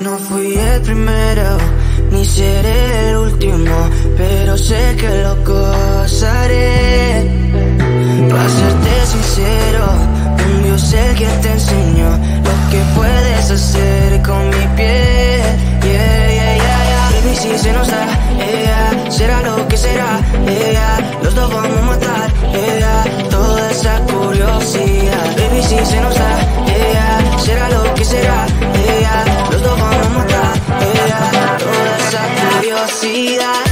No fui el primero, ni seré el último, pero sé que lo gozaré. Para serte sincero, un Dios el que te enseñó lo que puedes hacer con mi piel. Yeah, yeah, yeah, yeah. Baby, si se nos da, yeah, será lo que será, yeah, los dos vamos a matar, yeah, toda esa curiosidad. Baby, si se nos da, yeah, será lo que será, yeah, los dos vamos a matar, yeah, toda esa curiosidad.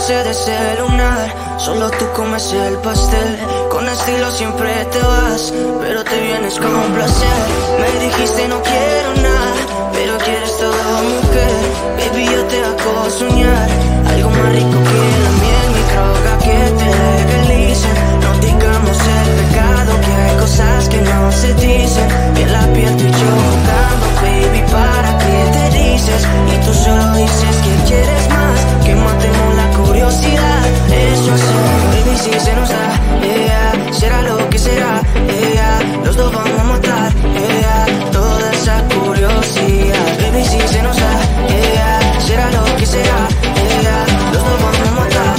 Sé de ese lunar, solo tú comes el pastel. Con estilo siempre te vas, pero te vienes con un placer. Me dijiste no quiero nada, pero quieres todo, mujer. Baby, yo te hago soñar algo más rico que la miel, mi droga que te legalicen. No digamos el pecado, que hay cosas que no se dicen. Y en la piel tú y yo jugando, baby, ¿para qué te dices? Y tú solo dices que quieres más, que matemos la curiosidad. Eso hacemos, baby, si se nos da, yeah, será lo que será, yeah, los dos vamos a matar, yeah, toda esa curiosidad. Baby, si se nos da, yeah, será lo que será, yeah, los dos vamos a matar,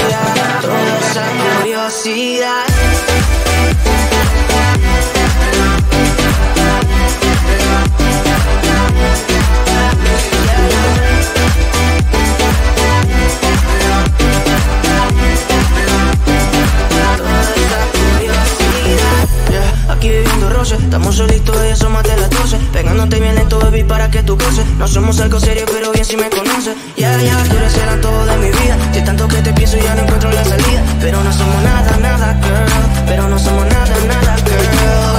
yeah, toda esa curiosidad. Aquí viviendo roce, estamos solitos y eso más de las 12. Pegándote bien lento, baby, para que tú goces. No somos algo serio, pero bien si me conoces. Ya, ya, tú eres el antojo de mi vida. Si tanto que te pienso ya no encuentro la salida. Pero no somos nada, nada, girl. Pero no somos nada, nada, girl.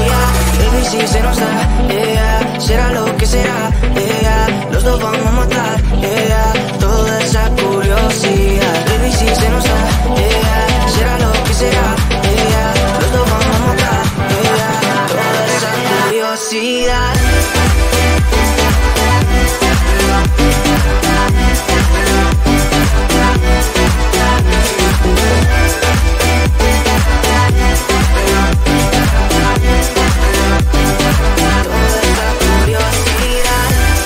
Yeah, baby, si se nos da, yeah, será lo que será, yeah, los dos vamos a matar, yeah, toda esa curiosidad. Baby, si se nos da, yeah, será lo que será, yeah, los dos vamos a matar, yeah, toda esa curiosidad. Toda esa curiosidad.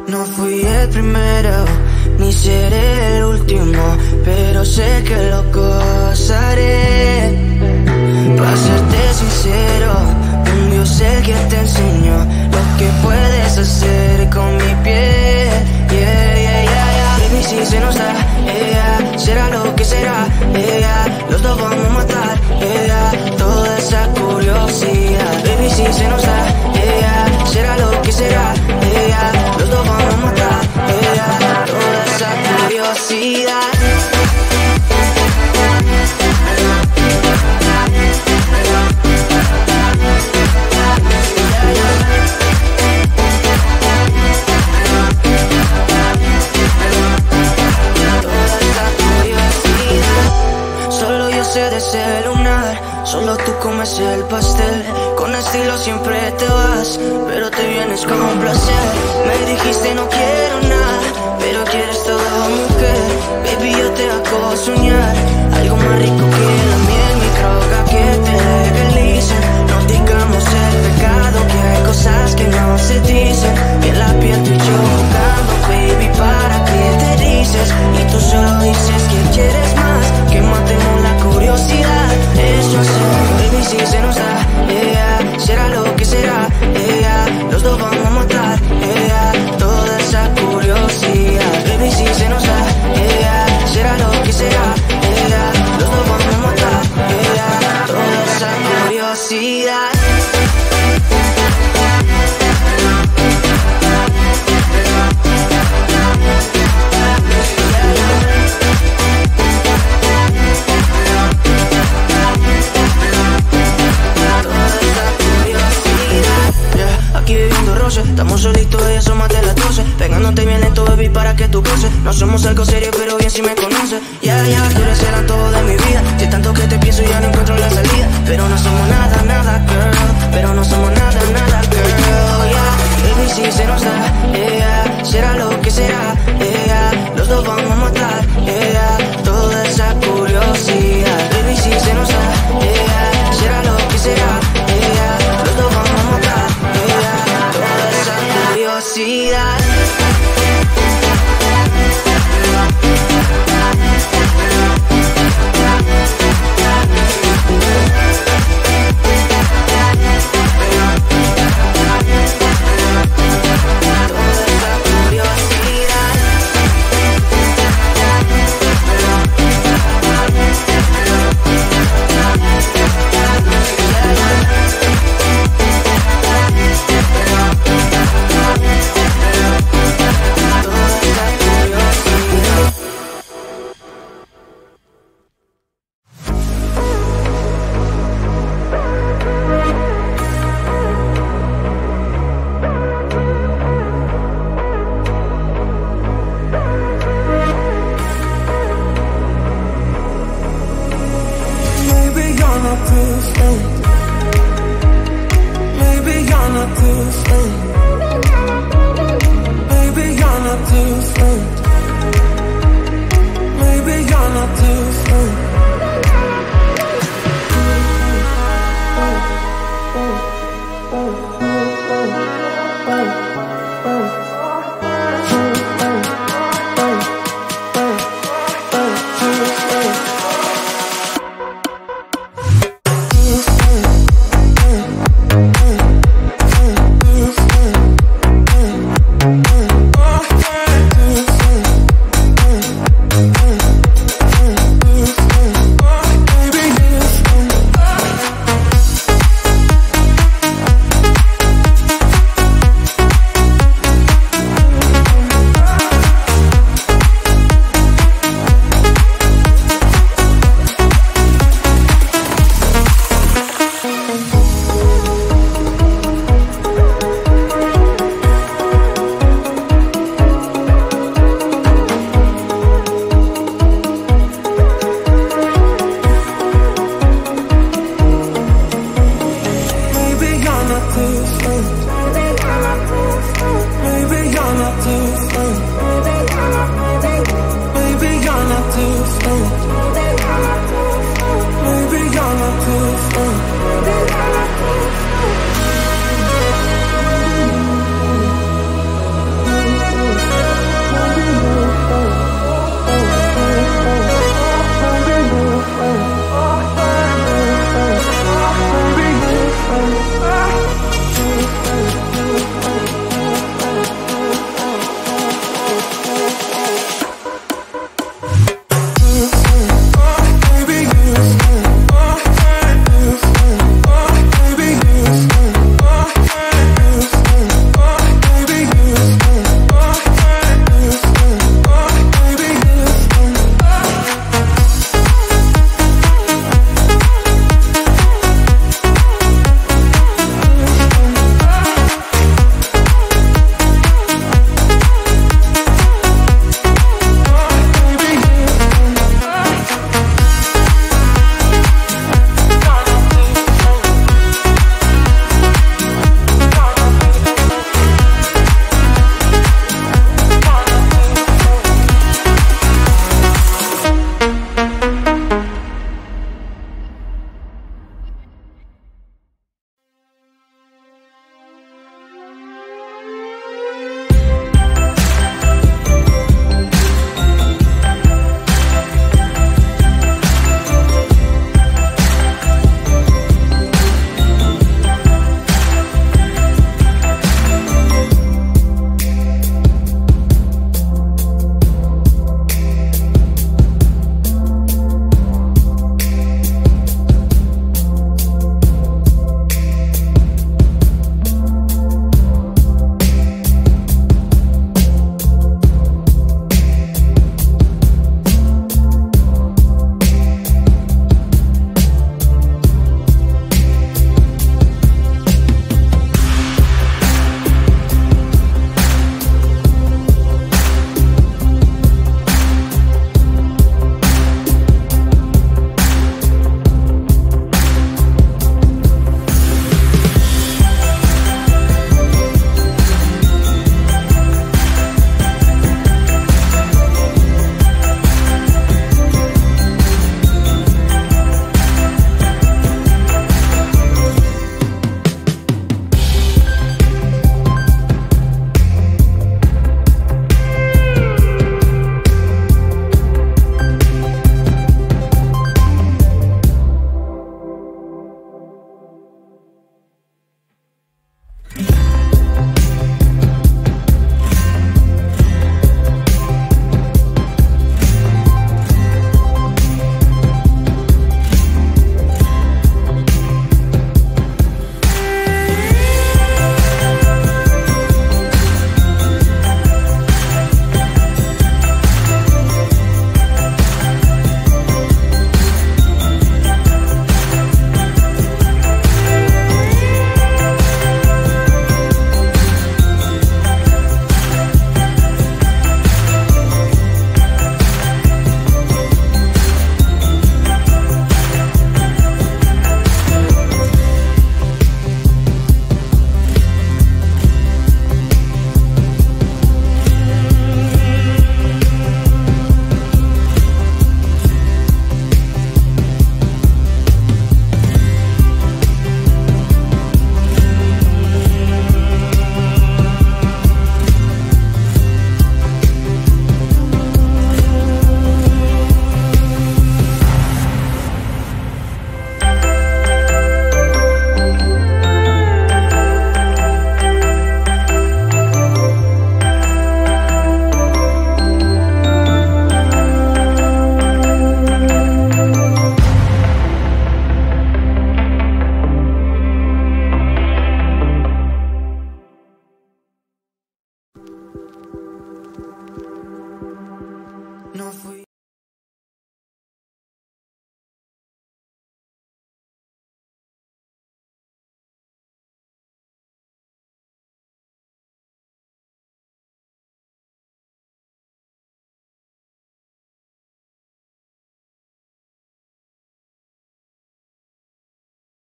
No fui el primero, ni seré el último, pero sé que lo gozaré. Para serte sincero, un Dios es el que te enseñó lo que puedes hacer con mi piel. Baby, si se nos da, será lo que será, los dos vamos a matar, toda esa curiosidad. Baby, si se nos da, será lo que será, los dos vamos a matar, toda esa curiosidad. De ese lunar, solo tú comes el pastel. Con estilo siempre te vas, pero te vienes con un placer. Me dijiste no quiero nada, pero quieres todo, mujer. Baby, yo te hago soñar algo más rico que la miel, mi droga que te legalice. No digamos el pecado, que hay cosas que no se dicen. Y en la piel tú y yo jugando, baby, ¿para qué te dices? Y tú solo dices que quieres más, que matemos la curiosidad. Eso es, baby, si se nos da, será lo que será, los dos vamos a matar, toda esa curiosidad. Baby, si se nos da, será lo que será, los dos vamos a matar, toda esa curiosidad. Aquí viviendo roce, estamos solitos y eso más de las 12. Pegándote bien lento, baby, para que tú goces. No somos algo serio, pero bien si me conoces. Tú eres el antojo de mi vida. Si tanto que te pienso ya no encuentro la salida. Pero no somos nada, nada, girl. Pero no somos nada, nada, girl. Baby, si se nos da,